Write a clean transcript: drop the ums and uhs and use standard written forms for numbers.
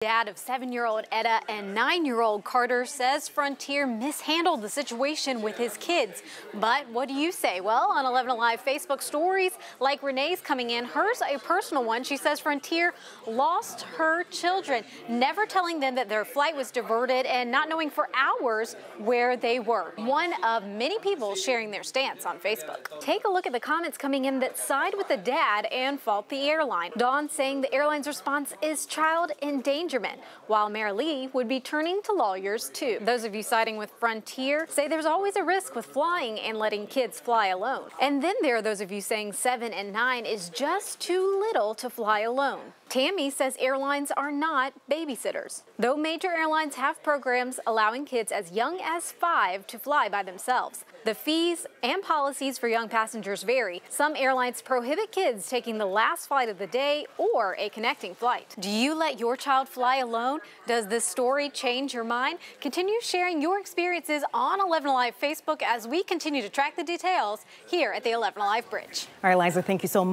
Dad of 7-year-old Etta and 9-year-old Carter says Frontier mishandled the situation with his kids. But what do you say? Well, on 11 Alive Facebook stories, like Renee's coming in, hers a personal one. She says Frontier lost her children, never telling them that their flight was diverted and not knowing for hours where they were. One of many people sharing their stance on Facebook. Take a look at the comments coming in that side with the dad and fault the airline. Dawn saying the airline's response is child endangerment, while Mary Lee would be turning to lawyers too. Those of you siding with Frontier say there's always a risk with flying and letting kids fly alone. And then there are those of you saying 7 and 9 is just too little to fly alone. Tammy says airlines are not babysitters. Though major airlines have programs allowing kids as young as 5 to fly by themselves, the fees and policies for young passengers vary. Some airlines prohibit kids taking the last flight of the day or a connecting flight. Do you let your child fly alone? Does this story change your mind? Continue sharing your experiences on 11 Alive Facebook as we continue to track the details here at the 11 Alive Bridge. All right, Liza, thank you so much.